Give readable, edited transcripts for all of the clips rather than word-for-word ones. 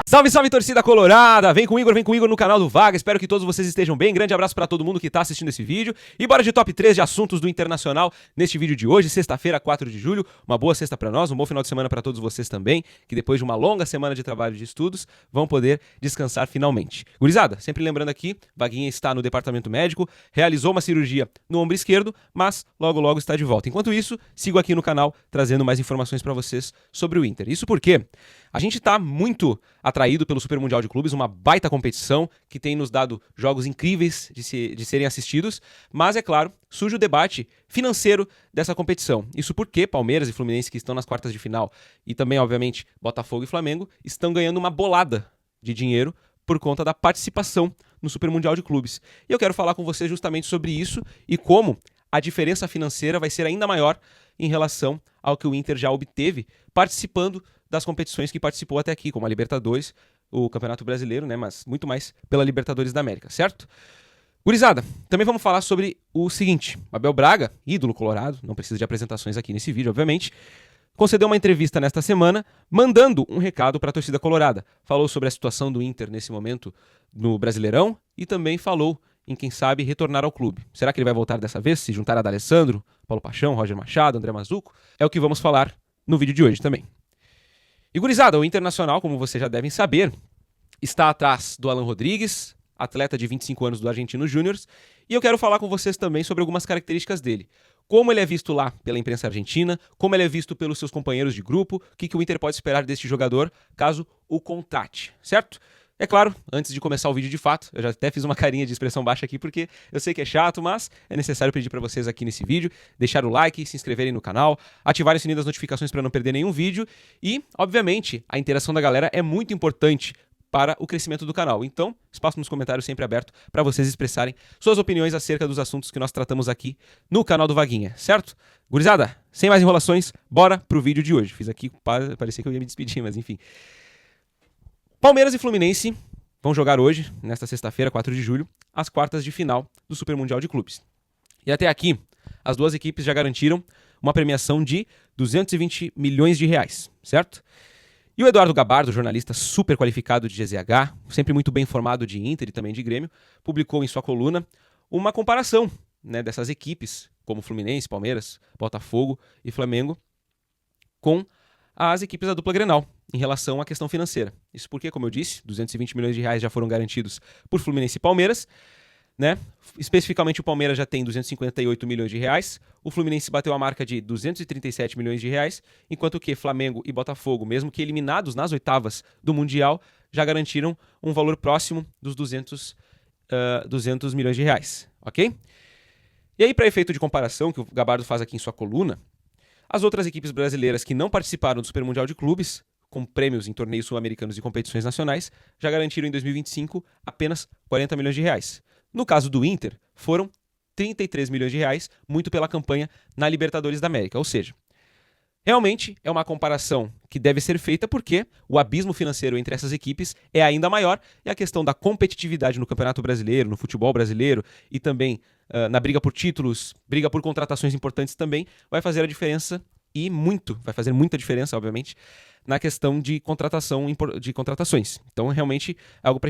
Salve, salve, torcida colorada! Vem comigo no canal do Vaga. Espero que todos vocês estejam bem. Grande abraço pra todo mundo que tá assistindo esse vídeo. E bora de top 3 de assuntos do Internacional neste vídeo de hoje, sexta-feira, 4 de julho. Uma boa sexta pra nós, um bom final de semana pra todos vocês também, que depois de uma longa semana de trabalho e de estudos, vão poder descansar finalmente. Gurizada, sempre lembrando aqui, Vaguinha está no departamento médico, realizou uma cirurgia no ombro esquerdo, mas logo está de volta. Enquanto isso, sigo aqui no canal trazendo mais informações pra vocês sobre o Inter. Isso porque a gente tá muito atraído pelo Super Mundial de Clubes, uma baita competição que tem nos dado jogos incríveis de serem assistidos, mas, é claro, surge o debate financeiro dessa competição. Isso porque Palmeiras e Fluminense, que estão nas quartas de final, e também, obviamente, Botafogo e Flamengo, estão ganhando uma bolada de dinheiro por conta da participação no Super Mundial de Clubes. E eu quero falar com você justamente sobre isso e como a diferença financeira vai ser ainda maior em relação ao que o Inter já obteve participando das competições que participou até aqui, como a Libertadores, o Campeonato Brasileiro, né, mas muito mais pela Libertadores da América, certo? Gurizada, também vamos falar sobre o seguinte: Abel Braga, ídolo colorado, não precisa de apresentações aqui nesse vídeo, obviamente, concedeu uma entrevista nesta semana, mandando um recado para a torcida colorada. Falou sobre a situação do Inter nesse momento no Brasileirão e também falou em, quem sabe, retornar ao clube. Será que ele vai voltar dessa vez, se juntar a D'Alessandro, Paulo Paixão, Roger Machado, André Mazzucco? É o que vamos falar no vídeo de hoje também. E gurizada, o Internacional, como vocês já devem saber, está atrás do Alan Rodrigues, atleta de 25 anos do Argentinos Júniors, e eu quero falar com vocês também sobre algumas características dele. Como ele é visto lá pela imprensa argentina, como ele é visto pelos seus companheiros de grupo, o que o Inter pode esperar deste jogador caso o contrate, certo? É claro, antes de começar o vídeo de fato, eu já até fiz uma carinha de expressão baixa aqui porque eu sei que é chato, mas é necessário pedir para vocês aqui nesse vídeo deixar o like, se inscreverem no canal, ativarem o sininho das notificações para não perder nenhum vídeo e, obviamente, a interação da galera é muito importante para o crescimento do canal. Então, espaço nos comentários sempre aberto para vocês expressarem suas opiniões acerca dos assuntos que nós tratamos aqui no canal do Vaguinha, certo? Gurizada, sem mais enrolações, bora pro vídeo de hoje. Fiz aqui, parecia que eu ia me despedir, mas enfim. Palmeiras e Fluminense vão jogar hoje, nesta sexta-feira, 4 de julho, as quartas de final do Super Mundial de Clubes. E até aqui, as duas equipes já garantiram uma premiação de 220 milhões de reais, certo? E o Eduardo Gabardo, jornalista super qualificado de GZH, sempre muito bem informado de Inter e também de Grêmio, publicou em sua coluna uma comparação, né, dessas equipes, como Fluminense, Palmeiras, Botafogo e Flamengo, com as equipes da dupla Grenal, em relação à questão financeira. Isso porque, como eu disse, 220 milhões de reais já foram garantidos por Fluminense e Palmeiras, né? Especificamente o Palmeiras já tem 258 milhões de reais, o Fluminense bateu a marca de 237 milhões de reais, enquanto que Flamengo e Botafogo, mesmo que eliminados nas oitavas do Mundial, já garantiram um valor próximo dos 200 milhões de reais, ok? E aí, para efeito de comparação, que o Gabardo faz aqui em sua coluna, as outras equipes brasileiras que não participaram do Super Mundial de Clubes, com prêmios em torneios sul-americanos e competições nacionais, já garantiram em 2025 apenas 40 milhões de reais. No caso do Inter, foram 33 milhões de reais, muito pela campanha na Libertadores da América. Ou seja, realmente é uma comparação que deve ser feita porque o abismo financeiro entre essas equipes é ainda maior e a questão da competitividade no Campeonato Brasileiro, no futebol brasileiro e também na briga por títulos, briga por contratações importantes também, vai fazer a diferença e vai fazer muita diferença, obviamente, na questão de contratações. Então, realmente, é algo que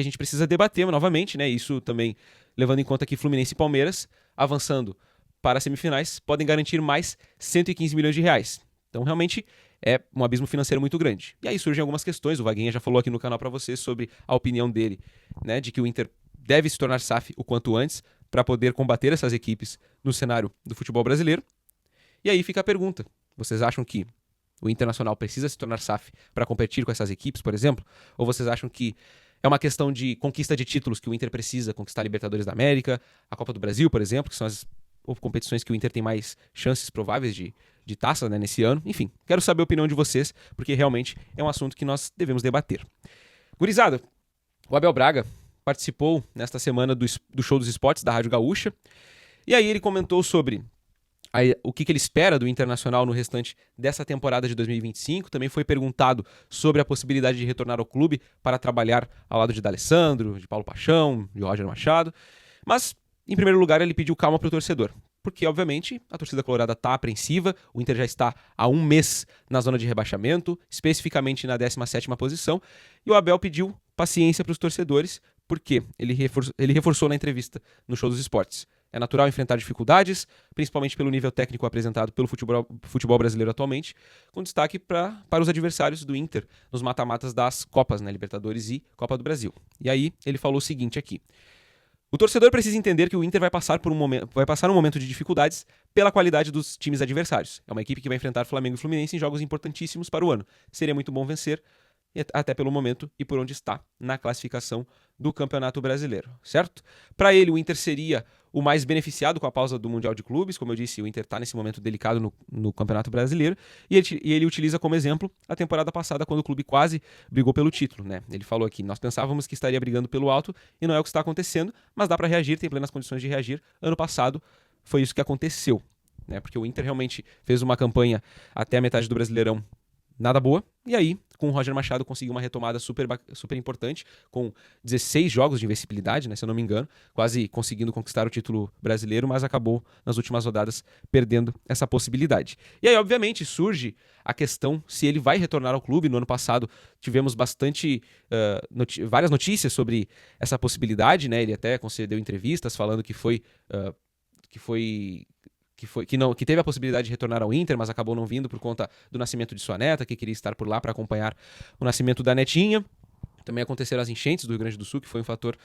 a gente precisa debater novamente, né? Isso também levando em conta que Fluminense e Palmeiras, avançando para as semifinais, podem garantir mais 115 milhões de reais. Então, realmente, é um abismo financeiro muito grande. E aí surgem algumas questões, o Vaguinha já falou aqui no canal para vocês sobre a opinião dele, né? De que o Inter deve se tornar SAF o quanto antes para poder combater essas equipes no cenário do futebol brasileiro. E aí fica a pergunta, vocês acham que o Internacional precisa se tornar SAF para competir com essas equipes, por exemplo? Ou vocês acham que é uma questão de conquista de títulos que o Inter precisa conquistar a Libertadores da América, a Copa do Brasil, por exemplo, que são as competições que o Inter tem mais chances prováveis de taça, né, nesse ano? Enfim, quero saber a opinião de vocês, porque realmente é um assunto que nós devemos debater. Gurizada, o Abel Braga participou nesta semana do Show dos Esportes da Rádio Gaúcha, e aí ele comentou sobre o que ele espera do Internacional no restante dessa temporada de 2025. Também foi perguntado sobre a possibilidade de retornar ao clube para trabalhar ao lado de D'Alessandro, de Paulo Paixão, de Roger Machado. Mas, em primeiro lugar, ele pediu calma para o torcedor. porque, obviamente, a torcida colorada está apreensiva, o Inter já está há um mês na zona de rebaixamento, especificamente na 17ª posição, e o Abel pediu paciência para os torcedores, porque ele reforçou na entrevista no Show dos Esportes. É natural enfrentar dificuldades, principalmente pelo nível técnico apresentado pelo futebol brasileiro atualmente, com destaque para os adversários do Inter nos mata-matas das Copas, né, Libertadores e Copa do Brasil. E aí ele falou o seguinte aqui: o torcedor precisa entender que o Inter vai passar um momento de dificuldades pela qualidade dos times adversários. É uma equipe que vai enfrentar Flamengo e Fluminense em jogos importantíssimos para o ano. Seria muito bom vencer, até pelo momento e por onde está na classificação do Campeonato Brasileiro, certo? Para ele, o Inter seria o mais beneficiado com a pausa do Mundial de Clubes. Como eu disse, o Inter está nesse momento delicado no Campeonato Brasileiro, e ele utiliza como exemplo a temporada passada, quando o clube quase brigou pelo título, né? Ele falou aqui: nós pensávamos que estaria brigando pelo alto e não é o que está acontecendo, mas dá para reagir, tem plenas condições de reagir. Ano passado foi isso que aconteceu, né? Porque o Inter realmente fez uma campanha até a metade do Brasileirão nada boa, e aí, com o Roger Machado, conseguiu uma retomada super importante, com 16 jogos de invencibilidade, né, se eu não me engano, quase conseguindo conquistar o título brasileiro, mas acabou, nas últimas rodadas, perdendo essa possibilidade. E aí, obviamente, surge a questão se ele vai retornar ao clube. No ano passado, tivemos várias notícias sobre essa possibilidade, né, ele até concedeu entrevistas falando que teve a possibilidade de retornar ao Inter, mas acabou não vindo por conta do nascimento de sua neta, que queria estar por lá para acompanhar o nascimento da netinha. Também aconteceram as enchentes do Rio Grande do Sul, que foi um fator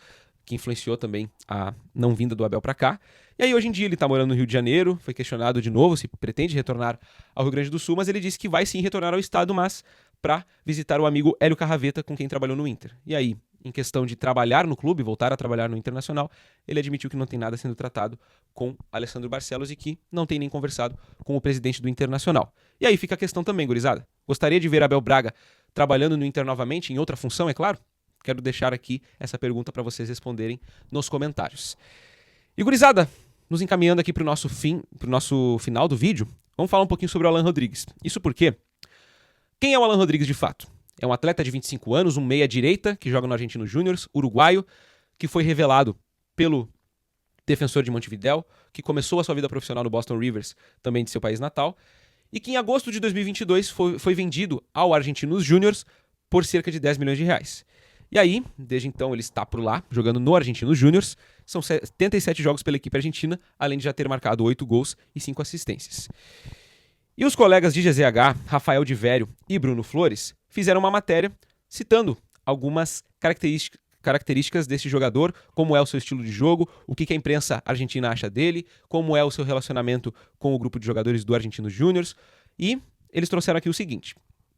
que influenciou também a não vinda do Abel para cá. E aí, hoje em dia, ele está morando no Rio de Janeiro, foi questionado de novo se pretende retornar ao Rio Grande do Sul, mas ele disse que vai sim retornar ao estado, mas para visitar o amigo Hélio Carraveta, com quem trabalhou no Inter. E aí, em questão de trabalhar no clube, voltar a trabalhar no Internacional, ele admitiu que não tem nada sendo tratado com Alessandro Barcelos e que não tem nem conversado com o presidente do Internacional. E aí fica a questão também, gurizada. Gostaria de ver Abel Braga trabalhando no Inter novamente, em outra função, é claro? Quero deixar aqui essa pergunta para vocês responderem nos comentários. E, gurizada, nos encaminhando aqui para o nosso final do vídeo, vamos falar um pouquinho sobre o Alan Rodrigues. Isso porque, quem é o Alan Rodrigues de fato? É um atleta de 25 anos, um meia-direita, que joga no Argentinos Júniors, uruguaio, que foi revelado pelo Defensor de Montevidéu, que começou a sua vida profissional no Boston Rivers, também de seu país natal, e que em agosto de 2022 foi vendido ao Argentinos Júniors por cerca de 10 milhões de reais. E aí, desde então, ele está por lá, jogando no Argentinos Júniors. São 77 jogos pela equipe argentina, além de já ter marcado 8 gols e 5 assistências. E os colegas de GZH, Rafael de Vério e Bruno Flores, fizeram uma matéria citando algumas características desse jogador, como é o seu estilo de jogo, o que a imprensa argentina acha dele, como é o seu relacionamento com o grupo de jogadores do Argentinos Júniors. E eles trouxeram aqui o seguinte: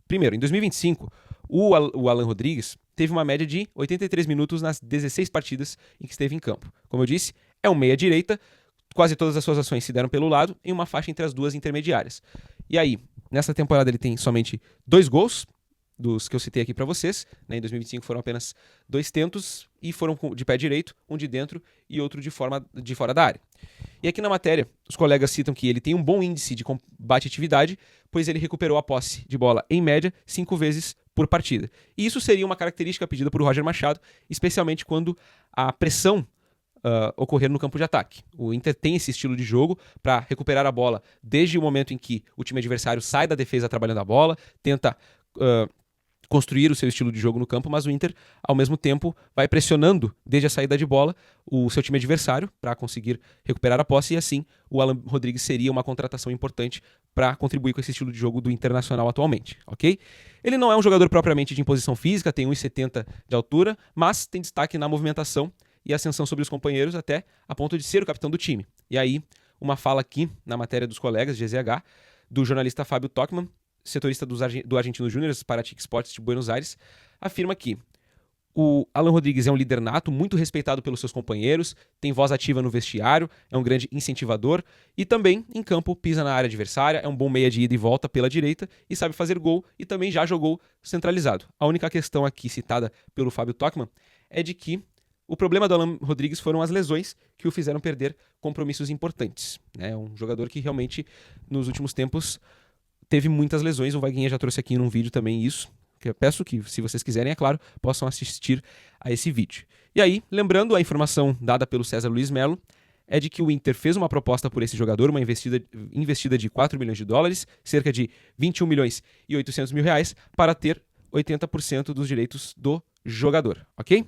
primeiro, em 2025, o Alan Rodrigues teve uma média de 83 minutos nas 16 partidas em que esteve em campo. Como eu disse, é um meia-direita, quase todas as suas ações se deram pelo lado, em uma faixa entre as duas intermediárias. E aí, nessa temporada ele tem somente 2 gols, dos que eu citei aqui para vocês, né? Em 2025 foram apenas 2 tentos e foram de pé direito, um de dentro e outro de fora da área. E aqui na matéria, os colegas citam que ele tem um bom índice de combatividade, pois ele recuperou a posse de bola, em média, 5 vezes por partida. E isso seria uma característica pedida por Roger Machado, especialmente quando a pressão ocorrer no campo de ataque. O Inter tem esse estilo de jogo para recuperar a bola desde o momento em que o time adversário sai da defesa trabalhando a bola, tenta construir o seu estilo de jogo no campo, mas o Inter, ao mesmo tempo, vai pressionando desde a saída de bola o seu time adversário para conseguir recuperar a posse, e assim o Alan Rodrigues seria uma contratação importante para contribuir com esse estilo de jogo do Internacional atualmente, ok? Ele não é um jogador propriamente de imposição física, tem 1,70 de altura, mas tem destaque na movimentação e ascensão sobre os companheiros até a ponto de ser o capitão do time. E aí, uma fala aqui na matéria dos colegas de GZH, do jornalista Fábio Tokmann, setorista do Argentinos Júniors para a TIC Sports de Buenos Aires, afirma que o Alan Rodrigues é um líder nato, muito respeitado pelos seus companheiros, tem voz ativa no vestiário, é um grande incentivador e também, em campo, pisa na área adversária, é um bom meia de ida e volta pela direita e sabe fazer gol e também já jogou centralizado. A única questão aqui citada pelo Fábio Tokmann é de que o problema do Alan Rodrigues foram as lesões que o fizeram perder compromissos importantes. É um jogador que realmente, nos últimos tempos, teve muitas lesões. O Vaguinha já trouxe aqui num vídeo também isso, que eu peço que, se vocês quiserem, é claro, possam assistir a esse vídeo. E aí, lembrando a informação dada pelo César Luiz Melo, é de que o Inter fez uma proposta por esse jogador, uma investida de 4 milhões de dólares, cerca de 21 milhões e 800 mil reais, para ter 80% dos direitos do jogador, ok?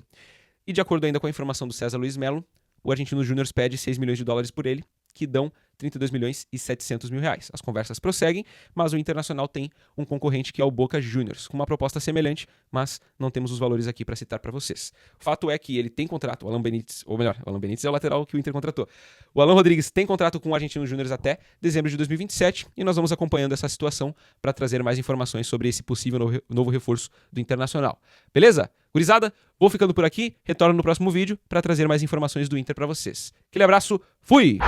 E de acordo ainda com a informação do César Luiz Melo, o Argentinos Júnior pede 6 milhões de dólares por ele, que dão 32 milhões e 700 mil reais. As conversas prosseguem, mas o Internacional tem um concorrente que é o Boca Juniors, com uma proposta semelhante, mas não temos os valores aqui para citar para vocês. O fato é que ele tem contrato, o Alan Benítez, ou melhor, o Alan Benítez é o lateral que o Inter contratou. O Alan Rodrigues tem contrato com o Argentinos Júnior até dezembro de 2027 e nós vamos acompanhando essa situação para trazer mais informações sobre esse possível novo reforço do Internacional. Beleza? Gurizada, vou ficando por aqui, retorno no próximo vídeo para trazer mais informações do Inter para vocês. Aquele abraço, fui!